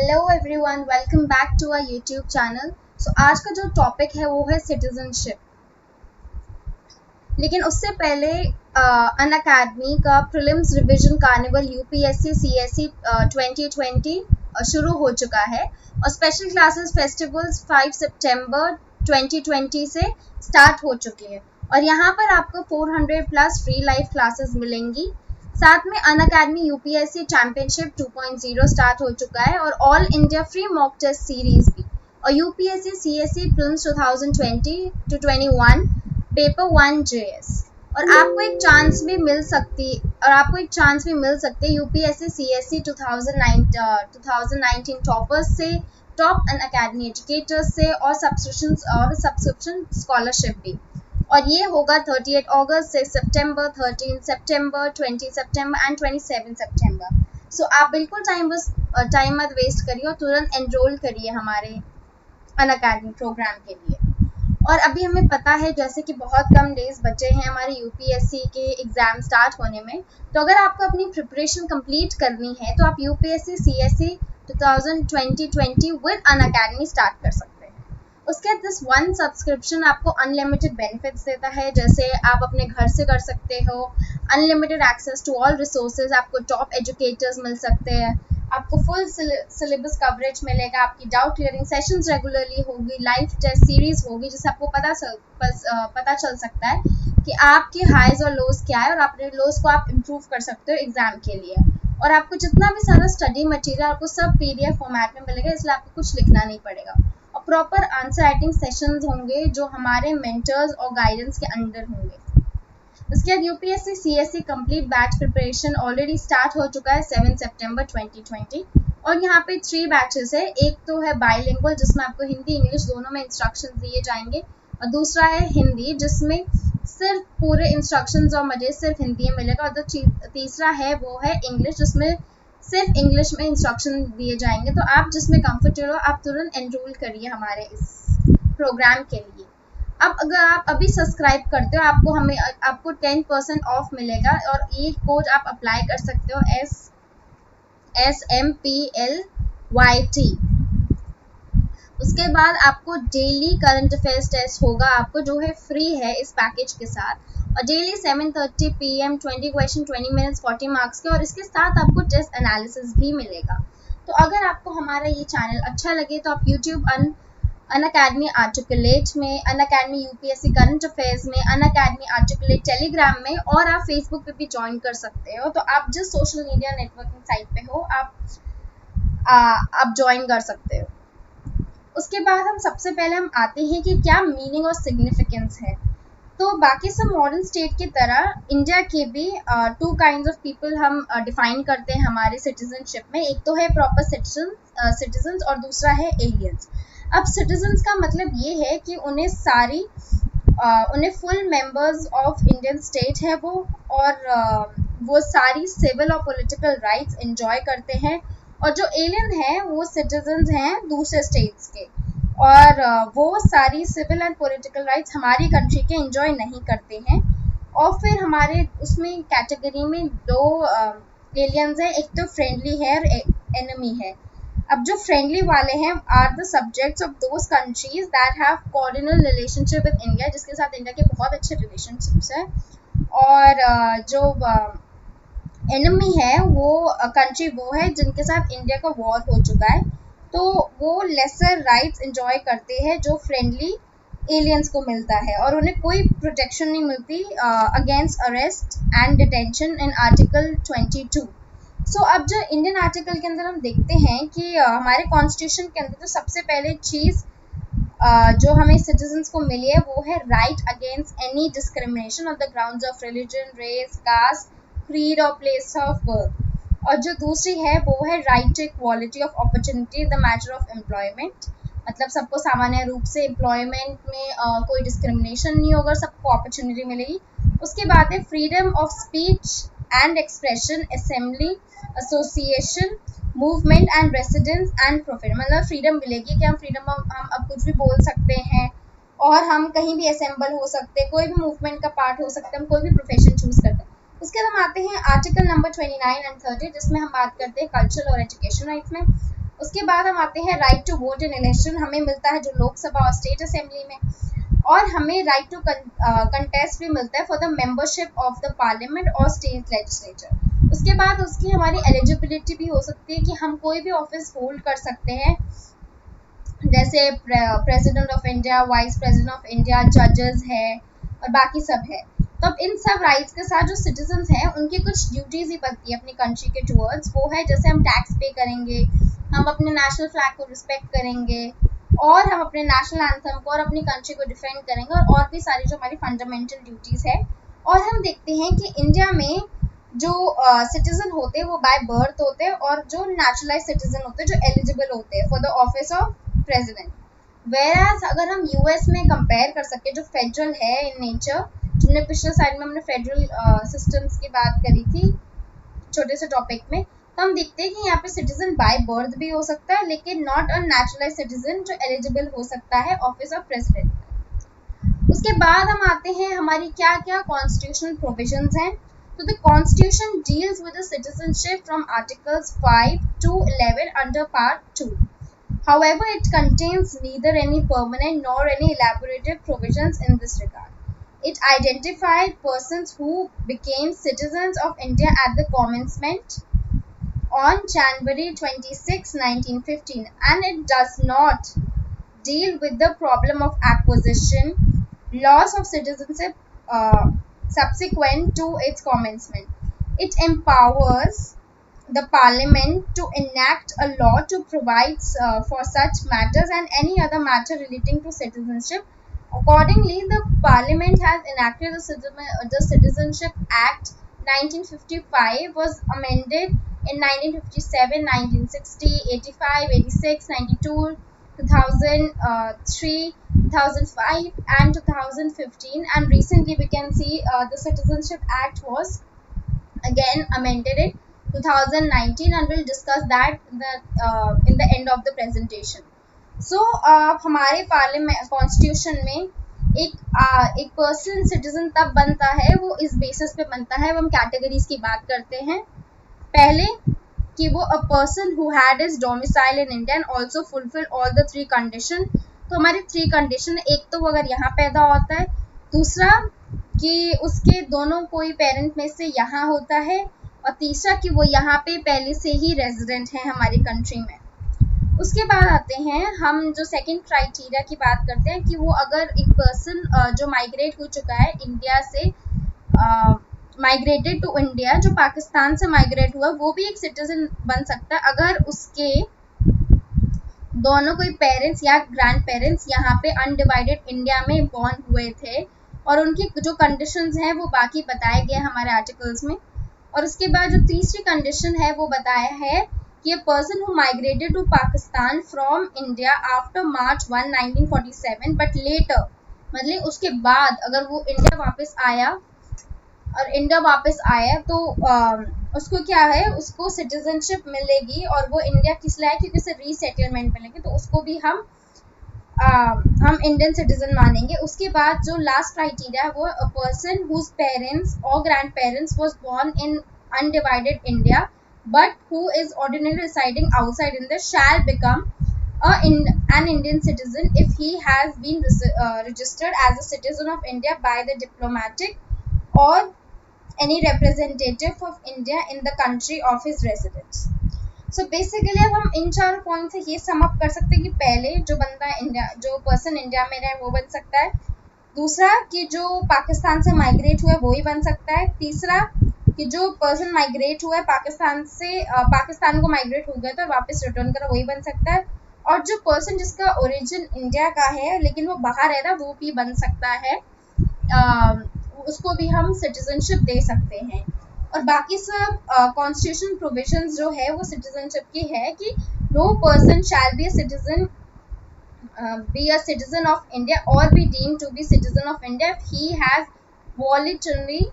Hello everyone, welcome back to our YouTube channel. So आज का जो टॉपिक है वो है सिटीजनशिप। लेकिन उससे पहले अनअकैडमी का prelims revision carnival UPSC CSC 2020 शुरू हो चुका है और स्पेशल क्लासेस फेस्टिवल्स 5 सितंबर 2020 से स्टार्ट हो चुके हैं और यहाँ पर आपको 400 प्लस फ्री लाइव क्लासेस मिलेंगी। साथ में अनअकैडमी यूपीएससी चैंपियनशिप 2.0 स्टार्ट हो चुका है और all India free mock test series भी और UPSC CSE prelims 2020 to 21 paper 1 GS और आपको एक चांस भी मिल सकती है यूपीएससी सीएससी 2019 टॉपर्स से, टॉप अनअकैडमी एजुकेटर्स से और सब्सक्रिप्शन स्कॉलरशिप भी। और ये होगा 38 अगस्त से सितंबर, 13 सितंबर, 20 सितंबर एंड 27 सितंबर। सो आप बिल्कुल टाइम मत वेस्ट करिए और तुरंत एनरोल करिए हमारे अनअकैडमी प्रोग्राम के लिए। और अभी हमें पता है जैसे कि बहुत कम डेज बचे हैं हमारे यूपीएससी के एग्ज़ाम स्टार्ट होने में, तो अगर आपको अपनी प्रिपरेशन कंप्लीट करनी है तो आप UPSC CSC 2020 with Unacademy start कर सकते हैं। उसके बाद दिस वन सब्सक्रिप्शन आपको अनलिमिटेड बेनिफिट्स देता है, जैसे आप अपने घर से कर सकते हो, unlimited access to all resources, आपको टॉप एजुकेटर्स मिल सकते हैं, आपको फुल सिलेबस कवरेज मिलेगा, आपकी डाउट क्लियरिंग सेशंस रेगुलरली होगी, लाइव टेस्ट सीरीज होगी जिससे आपको पता चल सकता है कि आपके हाइज और लोज क्या है और अपने लोज को आप इम्प्रूव कर सकते हो एग्जाम के लिए। और आपको जितना भी सारा स्टडी मटेरियल आपको सब पीडीएफ फॉर्मेट में मिलेगा, इसलिए आपको कुछ लिखना नहीं पड़ेगा और प्रॉपर आंसर राइटिंग सेशंस होंगे जो हमारे मेंटर्स और गाइडेंस के अंडर होंगे। उसके बाद UPSC CSC complete batch preparation already start हो चुका है 7 सितंबर 2020 और यहाँ पे 3 बैचेस है। एक तो है बाइलिंगुअल जिसमें आपको हिंदी इंग्लिश दोनों में इंस्ट्रक्शंस दिए जाएंगे और दूसरा है हिंदी जिसमें सिर्फ पूरे इंस्ट्रक्शंस और मजे सिर्फ हिंदी में मिलेगा और तीसरा है वो है इंग्लिश जिसमें सिर्फ इंग्लिश में इंस्ट्रक्शन दिए जाएंगे। तो आप जिसमें कंफर्टेबल हो आप तुरंत एनरोल करिए हमारे इस प्रोग्राम के लिए। अब अगर आप अभी सब्सक्राइब करते हो आपको 10% ऑफ मिलेगा और ये कोड आप अप्लाई कर सकते हो SMPLYT। उसके बाद आपको डेली करंट अफेयर्स टेस्ट होगा, आपको जो है फ्री है इस पैकेज के साथ और daily 7:30 PM 20 question 20 minutes 40 marks के और इसके साथ आपको टेस्ट एनालिसिस भी मिलेगा। तो अगर आपको हमारा ये चैनल अच्छा लगे तो आप यूट्यूब अनअकैडमी आर्टिकुलेट में, अनअकैडमी यूपीएससी करंट अफेयर्स में, अनअकैडमी आर्टिकुलेट टेलीग्राम में और आप फेसबुक पे भी ज्वाइन कर सकते हो। तो आप जिस सोशल मीडिया नेटवर्किंग साइट पे हो आप ज्वाइन कर सकते हो। उसके बाद हम सबसे पहले आते हैं कि क्या मीनिंग और सिग्निफिकेंस है। तो बाकी सब मॉडर्न स्टेट की तरह इंडिया के भी 2 काइंड्स ऑफ पीपल हम डिफाइन करते हैं हमारे सिटीजनशिप में। एक तो है प्रॉपर सिटीजन्स और दूसरा है एलियंस। अब सिटीजन्स का मतलब ये है कि उन्हें full members of Indian state है वो और वो सारी सिविल और पॉलिटिकल राइट्स एंजॉय करते हैं। और जो एलियन हैं वो सिटीजन्स हैं दूसरे स्टेट्स के और वो सारी सिविल एंड पॉलिटिकल राइट्स हमारी कंट्री के एंजॉय नहीं करते हैं। और फिर हमारे उसमें कैटेगरी में 2 एलियंस हैं, एक तो फ्रेंडली है और एनिमी है। अब जो फ्रेंडली वाले हैं are the subjects of those countries that have cordial relationship with India, जिसके साथ इंडिया के बहुत अच्छे रिलेशनशिप्स हैं। और जो एनिमी है वो कंट्री वो है जिनके साथ इंडिया का वॉर हो चुका है, तो वो लेसर राइट्स एंजॉय करते हैं जो फ्रेंडली एलियंस को मिलता है और उन्हें कोई प्रोटेक्शन नहीं मिलती against arrest and detention in article 22। सो अब जो इंडियन आर्टिकल के अंदर हम देखते हैं कि हमारे कॉन्स्टिट्यूशन के अंदर जो सबसे पहले चीज़ जो हमें सिटीजन्स को मिली है वो है right against any discrimination on the grounds of religion, race, caste, creed और प्लेस ऑफ बर्थ। और जो दूसरी है वो है right to equality of opportunity in the matter of employment, मतलब सबको सामान्य रूप से एम्प्लॉयमेंट में कोई डिस्क्रिमिनेशन नहीं होगा, सबको अपॉर्चुनिटी मिलेगी। उसके बाद है freedom of speech and expression, assembly, association, movement and residence and profit, मतलब फ्रीडम मिलेगी कि हम अब कुछ भी बोल सकते हैं और हम कहीं भी असेंबल हो सकते हैं, कोई भी मूवमेंट का पार्ट हो सकते हैं, हम कोई भी प्रोफेशन चूज करते हैं। उसके बाद हम आते हैं आर्टिकल नंबर 29 एंड 30 जिसमें हम बात करते हैं कल्चरल और एजुकेशन राइट्स में। उसके बाद हम आते हैं right to vote in election, हमें मिलता है जो लोकसभा और स्टेट असेंबली में, और हमें राइट टू कंटेस्ट भी मिलता है for the membership of the parliament और स्टेट लेजिस्लेचर। उसके बाद उसकी हमारी एलिजिबिलिटी भी हो सकती है कि हम कोई भी ऑफिस होल्ड कर सकते हैं, जैसे president of India, vice president of India, जजेस है और बाकी सब है। तो अब इन सब राइट्स के साथ जो सिटीजन्स हैं उनकी कुछ ड्यूटीज ही बनती है अपनी कंट्री के टूवर्ड्स, वो है जैसे हम टैक्स पे करेंगे, हम अपने नेशनल फ्लैग को रिस्पेक्ट करेंगे, और हम अपने नेशनल एंथम को और अपनी कंट्री को डिफेंड करेंगे, और भी सारी जो हमारी फंडामेंटल ड्यूटीज है। और हम देखते हैं कि इंडिया में जो सिटीजन होते हैं वो बाय बर्थ होते हैं, और जो नेचुरलाइज सिटीजन होते हैं जो एलिजिबल होते हैं for the office of president. Whereas अगर हम यूएस में कंपेयर कर सके जो फेडरल है इन नेचर, हमने पिछले साइड में हमने फेडरल सिस्टम्स की बात करी थी छोटे से टॉपिक में, तो हम देखते हैं कि यहाँ पे सिटीजन बाय बर्थ भी हो सकता है लेकिन नॉट अ नेचुरलाइज सिटीजन जो एलिजिबल हो सकता है ऑफिस ऑफ प्रेसिडेंट। उसके बाद हम आते हैं हमारी क्या क्या कॉन्स्टिट्यूशनल प्रोविजंस हैं। तो the constitution deals with the citizenship from articles 5 to 11 under part 2। However, it contains neither any permanent nor any elaborative provisions in this regard. It identified persons who became citizens of India at the commencement on January 26, 1915, and it does not deal with the problem of acquisition, loss of citizenship subsequent to its commencement. It empowers the parliament to enact a law to provide for such matters and any other matter relating to citizenship. Accordingly, the parliament has enacted the Citizenship Act 1955 was amended in 1957, 1960, 85, 86, 92, 2003, 2005 and 2015, and recently we can see the Citizenship Act was again amended in 2019, and we'll discuss that in the end of the presentation. So हमारे parliament constitution में एक person citizen तब बनता है, वो इस basis पे बनता है, हम कैटेगरीज की बात करते हैं। पहले कि वो a person who had his domicile in India and also fulfil all the 3 condition. तो हमारी 3 कंडीशन, एक तो वो अगर यहाँ पैदा होता है, दूसरा कि उसके दोनों कोई पेरेंट में से यहाँ होता है, और तीसरा कि वो यहाँ पे पहले से ही रेजिडेंट हैं हमारी कंट्री में। उसके बाद आते हैं हम जो सेकंड क्राइटेरिया की बात करते हैं कि वो अगर एक पर्सन जो माइग्रेट हो चुका है इंडिया से, माइग्रेटेड टू इंडिया, जो पाकिस्तान से माइग्रेट हुआ, वो भी एक सिटीजन बन सकता है अगर उसके दोनों कोई पेरेंट्स या ग्रैंड पेरेंट्स यहाँ पे अनडिवाइडेड इंडिया में बॉर्न हुए थे, और उनकी जो कंडीशंस हैं वो बाकी बताए गए हमारे आर्टिकल्स में। और उसके बाद जो तीसरी कंडीशन है वो बताया है कि a person who migrated to Pakistan from India after March 1, 1947 but later, मतलब उसके बाद अगर वो इंडिया वापस आया, और इंडिया वापस आया तो उसको क्या है, उसको सिटीजनशिप मिलेगी, और वो इंडिया किस लिए है, क्योंकि उसे रीसेटलमेंट मिलेगी, तो उसको भी हम इंडियन सिटीजन मानेंगे। उसके बाद जो लास्ट क्राइटेरिया है वो अ पर्सन हुज पेरेंट्स और grandparents was born in undivided India but who is ordinarily residing outside India shall become an Indian citizen if he has been registered as a citizen of India by the diplomatic or any representative of India in the country of his residence. So basically अब हम इन 4 point से ये sum up कर सकते हैं कि पहले जो बंदा इंडिया, जो पर्सन इंडिया में रहे वो बन सकता है, दूसरा कि जो पाकिस्तान से माइग्रेट हुआ है वो ही बन सकता है, तीसरा कि जो पर्सन माइग्रेट हुआ है पाकिस्तान से, पाकिस्तान को माइग्रेट हो गया तो वापस रिटर्न करा, वही बन सकता है, और जो पर्सन जिसका ओरिजिन इंडिया का है लेकिन वो बाहर रह रहा वो भी बन सकता है, उसको भी हम सिटीजनशिप दे सकते हैं। और बाकी सब कॉन्स्टिट्यूशन प्रोविजंस जो है वो सिटीजनशिप की है कि no person shall be a citizen of India or be deemed to be citizen of India if he has voluntarily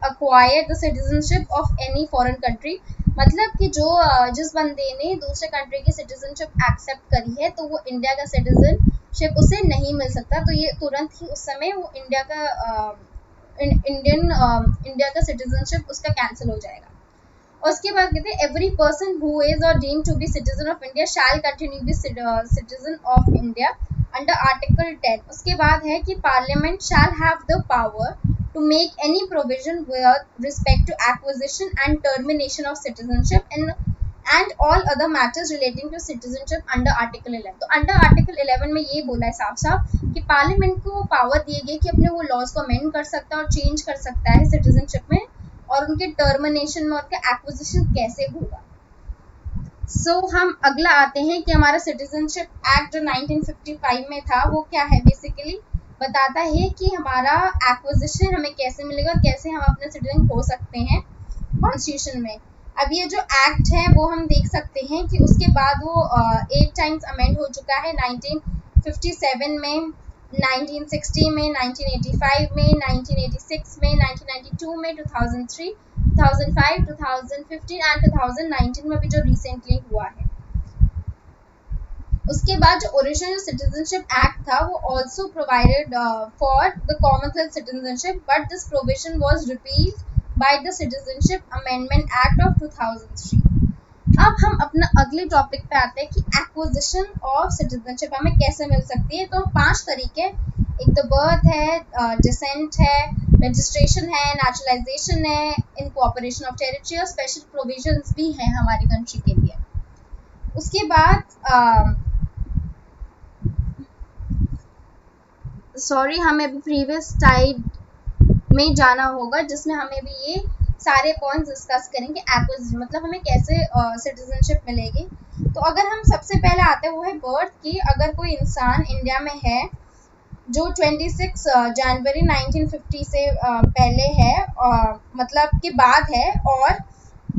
acquired the citizenship of any foreign country। मतलब कि जो जिस बंदे ने दूसरे कंट्री की सिटीजनशिप एक्सेप्ट करी है तो वो इंडिया का सिटीजनशिप उसे नहीं मिल सकता, तो ये तुरंत ही उस समय वो इंडिया का सिटीजनशिप उसका कैंसिल हो जाएगा। और उसके बाद कहते हैं every person who is or deemed to be citizen of India shall continue be citizen of India under article 10। उसके बाद है कि parliament shall have the power to make any provision with respect to acquisition and termination of citizenship and all other matters relating to citizenship under Article 11। तो under article 11 में ये बोला है साफ साफ कि पार्लियामेंट को पावर दिए गए कि अपने वो लॉज को अमेंड कर सकता है और चेंज कर सकता है सिटीजनशिप में, और उनके टर्मिनेशन में उनका एक्विजिशन कैसे होगा। हम अगला आते हैं कि हमारा सिटीजनशिप एक्ट जो 1955 में था वो क्या है, बेसिकली बताता है कि हमारा एक्विजिशन हमें कैसे मिलेगा और कैसे हम अपने सिटीजन हो सकते हैं कॉन्स्टिट्यूशन में। अब ये जो एक्ट है वो हम देख सकते हैं कि उसके बाद वो 8 टाइम्स अमेंड हो चुका है, 1957 में, 1960 में, 1985 में, 1986 में, 1992 में, 2003, 2005, 2015 एंड 2019 में भी जो रिसेंटली हुआ है। उसके बाद जो ओरिजिनल सिटीजनशिप एक्ट था वो also provided for the Commonwealth citizenship, but this provision was repealed by the citizenship amendment act of 2003। अब हम अपना अगले टॉपिक पे आते हैं कि एक्विजिशन ऑफ सिटीजनशिप हमें कैसे मिल सकती है। तो 5 तरीके, एक तो बर्थ है, डिसेंट है, रजिस्ट्रेशन है, नेचुरलाइजेशन है, इनकॉर्पोरेशन ऑफ टेरिटरी और स्पेशल प्रोविजंस भी हैं हमारी कंट्री के लिए। उसके बाद हमें अभी प्रीवियस स्लाइड में जाना होगा जिसमें हमें भी ये सारे पॉइंट्स डिस्कस करेंगे एक्विजिशन मतलब हमें कैसे सिटीजनशिप मिलेगी। तो अगर हम सबसे पहले आते हैं वो है बर्थ की। अगर कोई इंसान इंडिया में है जो 26 जनवरी 1950 से पहले है, मतलब के बाद है, और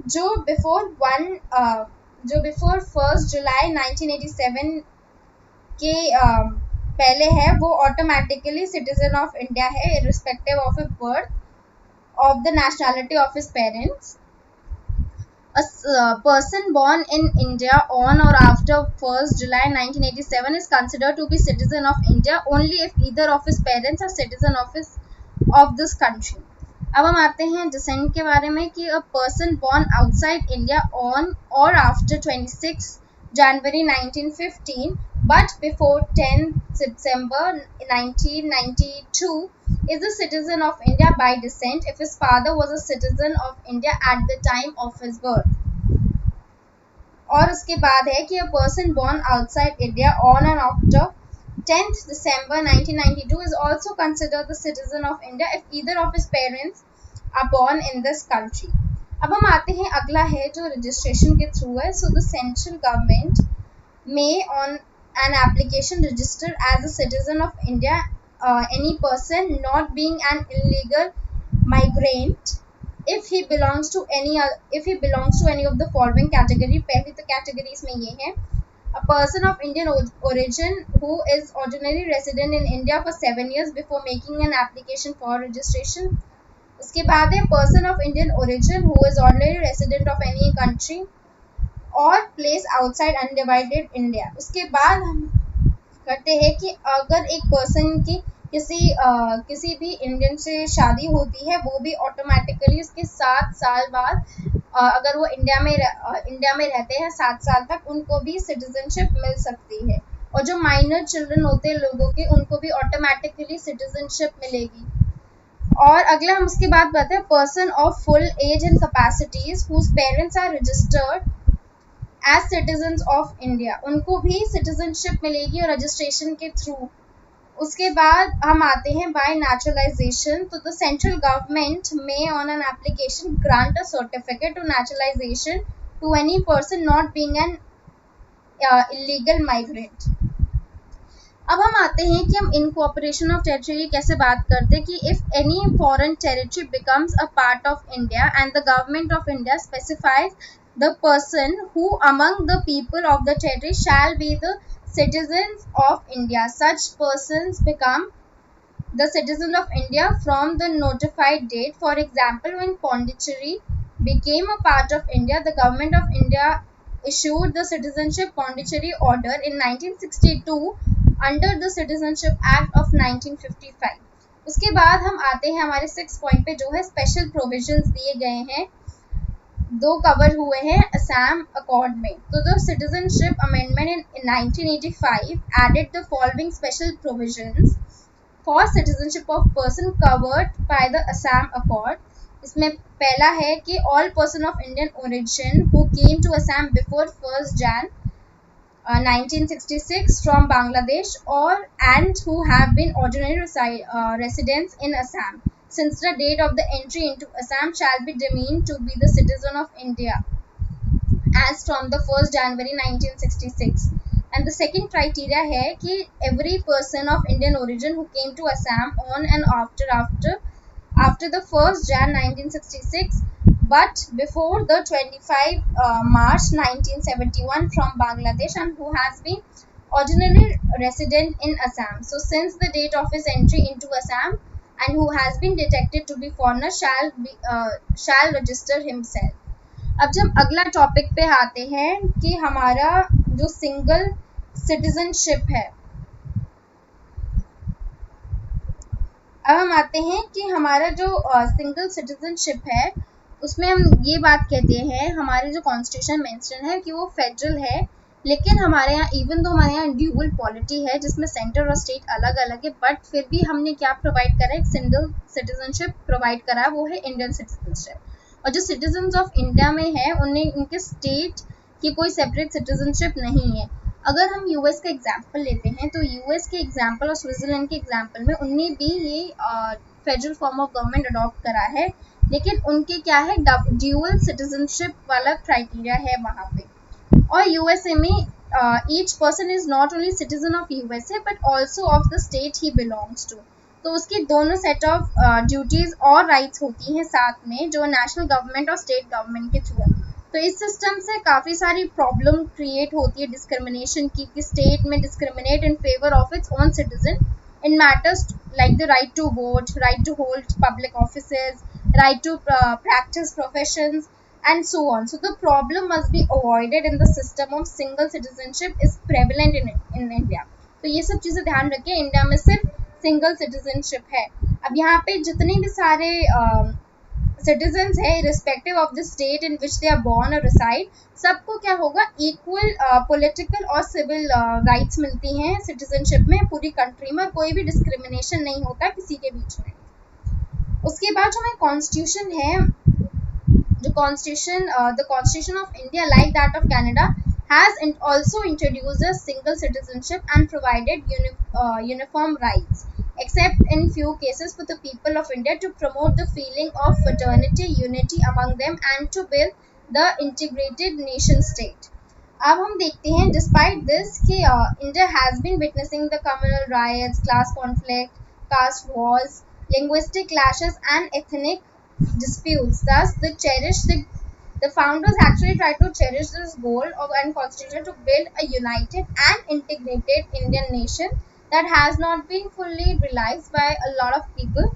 जो बिफोर 1 जुलाई 1987 के पहले है, वो ऑटोमेटिकली सिटीजन ऑफ इंडिया है irrespective of A birth of the nationality of his parents. A person born in India on or after 1st July 1987 is considered to be citizen of India only if either of his parents are citizen of this country. अब हम आते हैं decent के बारे में कि a person born outside India on or after 26 January 1915 but before 10 December 1992 is a citizen of India by descent if his father was a citizen of India at the time of his birth. और उसके बाद है कि a person born outside India on and after 10th December 1992 is also considered the citizen of India if either of his parents are born in this country. अब हम आते हैं, अगला है जो रजिस्ट्रेशन के थ्रू है। So the central government may on an application register as a citizen of India any person not being an illegal migrant if he belongs to any of the following category। पहली तो categories में ये है, a person of Indian origin who is ordinary resident in India for 7 years before making an application for registration। उसके बाद है person of Indian origin who is ordinary resident of any country or place outside undivided India। उसके बाद हम करते हैं कि अगर एक पर्सन की किसी भी इंडियन से शादी होती है, वो भी ऑटोमेटिकली उसके 7 साल बाद अगर वो इंडिया में रहते हैं 7 साल तक, उनको भी सिटीजनशिप मिल सकती है। और जो माइनर चिल्ड्रन होते हैं लोगों के, उनको भी ऑटोमेटिकली सिटीजनशिप मिलेगी। और अगला हम उसके बाद बताते हैं person of full age and capacities whose parents are registered as citizens of India, उनको भी सिटीजनशिप मिलेगी और रजिस्ट्रेशन के थ्रू। उसके बाद हम आते हैं बाय नेचुरलाइजेशन। तो the central government may on an application grant a certificate to naturalisation to any person not being an illegal migrant. अब हम आते हैं कि हम इनकॉर्पोरेशन ऑफ टेरिटरी कैसे बात करते हैं कि if any foreign territory becomes a part of India and the government of India specifies the person who among the people of the territory shall be the citizens of India, such persons become the citizen of India from the notified date. For example, when Pondicherry became a part of India, the government of India issued the Citizenship Pondicherry Order in 1962 under the Citizenship Act of 1955. उसके बाद हम आते हैं हमारे 6 point पे जो है special provisions दिए गए हैं दो कवर हुए हैं असम अकॉर्ड में। तो the citizenship amendment in 1985 added the following special provisions for citizenship of person covered by the Assam accord. इसमें पहला है कि all person of Indian origin who came to Assam before 1st Jan 1966 from Bangladesh or and who have been ordinary residents in Assam since the date of the entry into Assam shall be deemed to be the citizen of India as from the 1st January 1966. And the second criteria है कि every person of Indian origin who came to Assam on and after the 1st Jan 1966 but before the 25 March 1971 from Bangladesh and who has been ordinary resident in Assam. So since the date of his entry into Assam and who has been detected to be foreigner shall register himself. अब जब अगला topic पे आते हैं कि हमारा जो single citizenship है, अब हम आते हैं कि हमारा जो सिंगल सिटीजनशिप है उसमें हम ये बात कहते हैं, हमारे जो कॉन्स्टिट्यूशन मेंशन है कि वो फेडरल है, लेकिन हमारे यहाँ इवन दो हमारे यहाँ ड्यूअल पॉलिटी है जिसमें सेंटर और स्टेट अलग अलग है, बट फिर भी हमने क्या प्रोवाइड करा है, एक सिंगल सिटीजनशिप प्रोवाइड करा है, वो है इंडियन सिटीजनशिप। और जो सिटीजन्स ऑफ इंडिया में है उन्हें उनके स्टेट की कोई सेपरेट सिटीजनशिप नहीं है। अगर हम यूएस का एग्जाम्पल लेते हैं तो यूएस के एग्जाम्पल और स्विट्जरलैंड के एग्जाम्पल में उनने भी ये federal form of government adopt करा है, लेकिन उनके क्या है ड्यूअल सिटीजनशिप वाला क्राइटेरिया है वहाँ पे। और यूएसए में each person is not only citizen of USA but also of the state he belongs to. तो उसकी दोनों सेट ऑफ ड्यूटीज और राइट्स होती हैं साथ में जो नेशनल गवर्नमेंट और स्टेट गवर्नमेंट के थ्रू है। तो इस सिस्टम से काफ़ी सारी प्रॉब्लम क्रिएट होती है डिस्क्रिमिनेशन की, कि स्टेट में discriminate in favour of its own citizen in matters like the right to vote, right to hold public offices, right to practice professions and so on. So the problem must be avoided in the system of single citizenship is prevalent in India. तो ये सब चीज़ें ध्यान रखें, India में सिर्फ single citizenship है। अब यहाँ पे जितने भी सारे सिटीजन्स है respective of the state in which they are born और रिसाइड, सबको क्या होगा, इक्वल पॉलिटिकल और सिविल राइट्स मिलती हैं सिटीजनशिप में पूरी कंट्री में, कोई भी डिस्क्रिमिनेशन नहीं होता किसी के बीच में। उसके बाद जो हमारा कॉन्स्टिट्यूशन है, जो constitution the constitution of India like that of Canada has also introduced a single citizenship and provided uniform rights, except in few cases for the people of India to promote the feeling of fraternity, unity among them and to build the integrated nation state. अब हम देखते हैं despite this कि India has been witnessing the communal riots, class conflict, caste wars, linguistic clashes and ethnic disputes. Thus, the founders actually tried to cherish this goal and constitution to build a united and integrated Indian nation that has not been fully realized by a lot of people.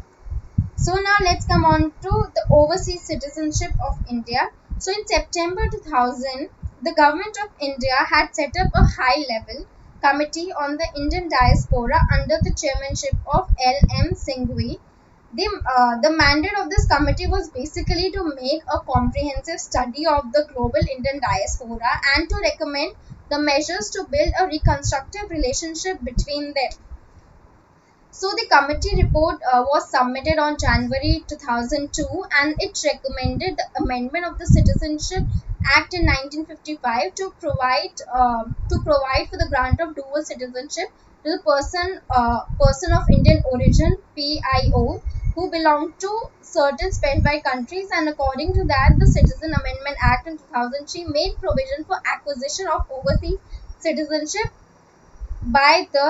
So now let's come on to the overseas citizenship of India. So in September 2000, the government of India had set up a high-level committee on the Indian diaspora under the chairmanship of L.M. Singhvi. The mandate of this committee was basically to make a comprehensive study of the global Indian diaspora and to recommend the measures to build a reconstructive relationship between them. So the committee report was submitted on January 2002 and it recommended the amendment of the Citizenship Act in 1955 to provide for the grant of dual citizenship to the person of Indian origin PIO who belong to certain specified countries, and according to that the Citizen Amendment Act in 2003 made provision for acquisition of overseas citizenship by the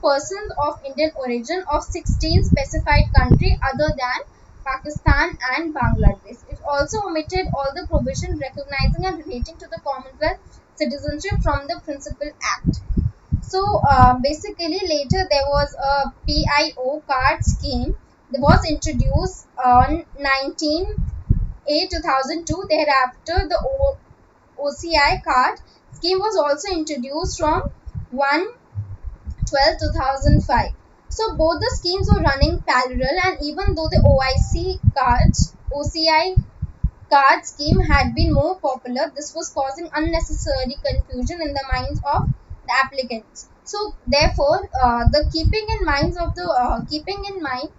persons of Indian origin of 16 specified countries other than Pakistan and Bangladesh. It also omitted all the provisions recognizing and relating to the Commonwealth citizenship from the Principal Act. So basically later there was a PIO card scheme that was introduced on 19/8/2002. Thereafter the OCI card scheme was also introduced from 1/12/2005. So both the schemes were running parallel, and even though the OCI card scheme had been more popular. This was causing unnecessary confusion in the minds of the applicants. So therefore, the keeping in mind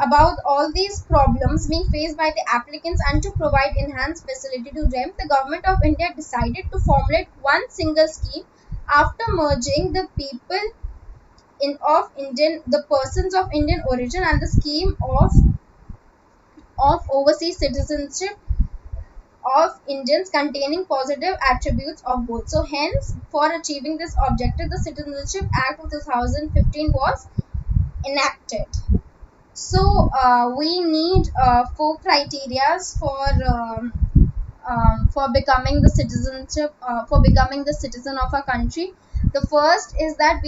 about all these problems being faced by the applicants and to provide enhanced facility to them, the government of India decided to formulate one single scheme after merging the people the persons of Indian origin and the scheme of overseas citizenship of Indians containing positive attributes of both. So hence, for achieving this objective, the Citizenship Act of 2015 was enacted. So we need four criterias for becoming the citizen of a country. The first is that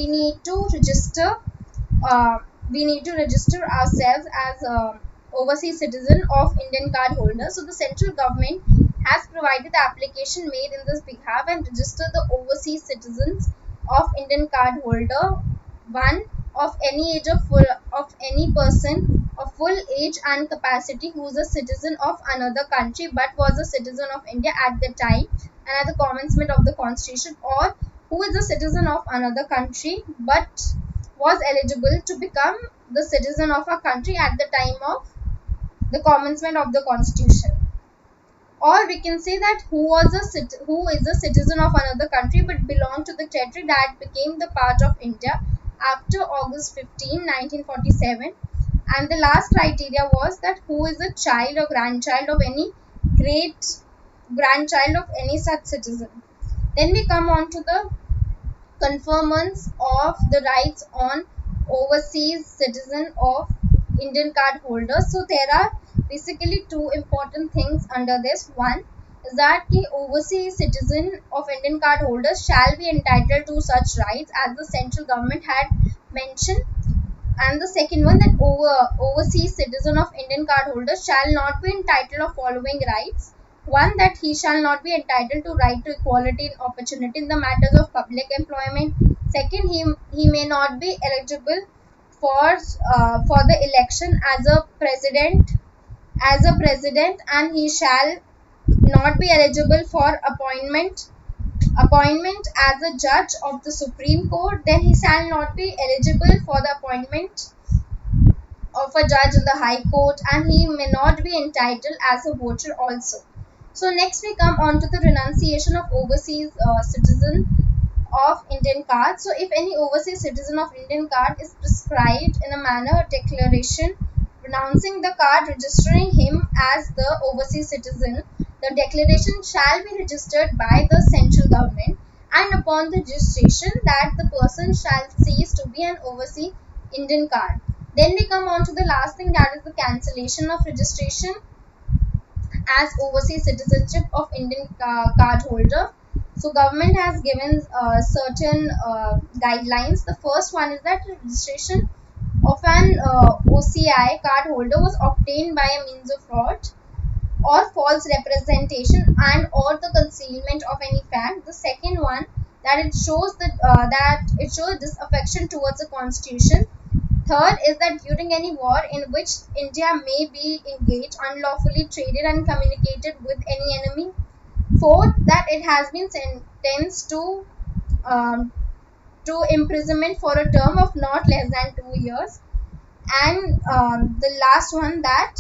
uh, we need to register ourselves as a overseas citizen of Indian card holder. So the central government has provided the application made in this behalf and register the overseas citizens of Indian card holder one of any age of any person of full age and capacity who is a citizen of another country but was a citizen of India at the time and at the commencement of the constitution, or who is a citizen of another country but was eligible to become the citizen of a country at the time of the commencement of the constitution. Or we can say that who is a citizen of another country but belonged to the territory that became the part of India after August 15, 1947. And the last criteria was that who is a child or grandchild of any great grandchild of any such citizen. Then we come on to the conference of the rights on overseas citizen of Indian card holders. So there are basically two important things under this. One is that the overseas citizen of Indian card holders shall be entitled to such rights as the central government had mentioned, and the second one, that overseas citizen of Indian card holders shall not be entitled of following rights. One, that he shall not be entitled to right to equality in opportunity in the matters of public employment. Second, he may not be eligible for the election as a president, and he shall not be eligible for appointment as a judge of the Supreme Court. Then he shall not be eligible for the appointment of a judge in the High Court, and he may not be entitled as a voter also. So next we come on to the renunciation of overseas citizen of Indian card. So if any overseas citizen of Indian card is prescribed in a manner declaration renouncing the card registering him as the overseas citizen, the declaration shall be registered by the central government, and upon the registration that the person shall cease to be an overseas Indian card. Then we come on to the last thing, that is the cancellation of registration as overseas citizenship of Indian card holder. So government has given certain guidelines. The first one is that registration of an OCI card holder was obtained by a means of fraud or false representation and or the concealment of any fact. The second one, that it shows disaffection towards the constitution. Third is that during any war in which India may be engaged, unlawfully traded and communicated with any enemy. Fourth, that it has been sentenced um, to imprisonment for a term of not less than 2 years. And the last one, that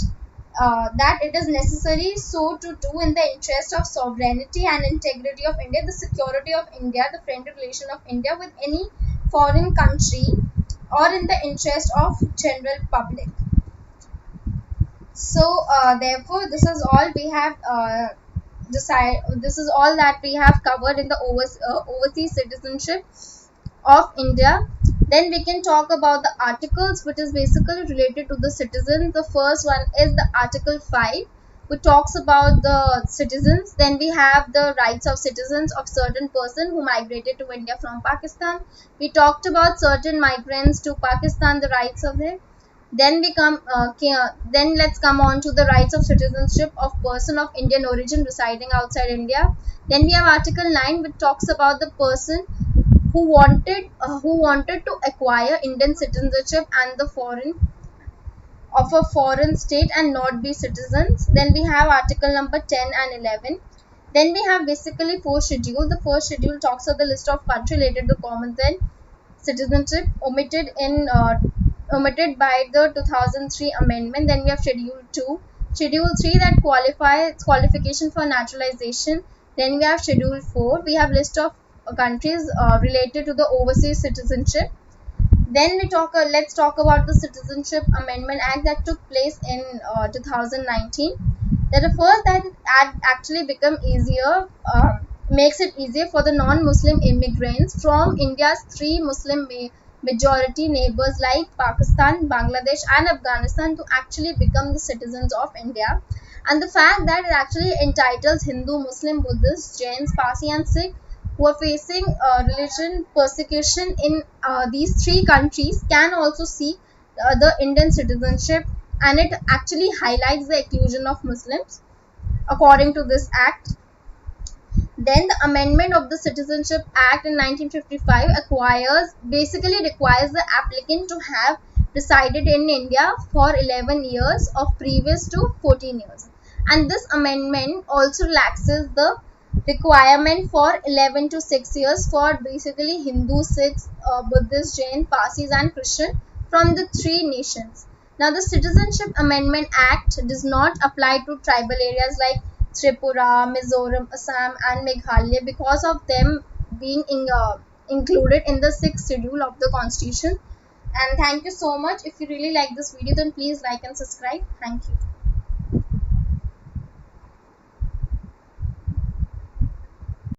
it is necessary so to do in the interest of sovereignty and integrity of India, the security of India, the friendly relation of India with any foreign country, or in the interest of general public. So therefore this is all we have this is all that we have covered in the overseas citizenship of India. Then we can talk about the articles which is basically related to the citizens. The first one is the Article 5, which talks about the citizens. Then we have the rights of citizens of certain person who migrated to India from Pakistan. We talked about certain migrants to Pakistan, the rights of them. Then then let's come on to the rights of citizenship of person of Indian origin residing outside India. Then we have Article 9, which talks about the person who wanted to acquire Indian citizenship and the foreign of a foreign state and not be citizens. Then we have article number 10 and 11. Then we have basically fourth schedule. The first schedule talks of the list of country related to Commonwealth citizenship omitted by the 2003 amendment. Then we have schedule 2, schedule 3 that qualification for naturalization. Then we have schedule 4, we have list of countries related to the overseas citizenship. Then let's talk about the Citizenship Amendment Act that took place in 2019. That the first that act actually become easier, makes it easier for the non-Muslim immigrants from India's three Muslim majority neighbors like Pakistan, Bangladesh, and Afghanistan to actually become the citizens of India. And the fact that it actually entitles Hindu, Muslim, Buddhist, Jains, Parsi, and Sikh who are facing religion persecution in these three countries can also seek the Indian citizenship, and it actually highlights the inclusion of Muslims according to this act. Then the amendment of the Citizenship Act in 1955 basically requires the applicant to have resided in India for 11 years of previous to 14 years. And this amendment also relaxes the requirement for 11 to 6 years for basically Hindu, Sikhs, Buddhist, Jain, Parsis, and Christian from the three nations. Now, the Citizenship Amendment Act does not apply to tribal areas like Tripura, Mizoram, Assam, and Meghalaya because of them being included in the sixth schedule of the Constitution. And thank you so much. If you really like this video, then please like and subscribe. Thank you.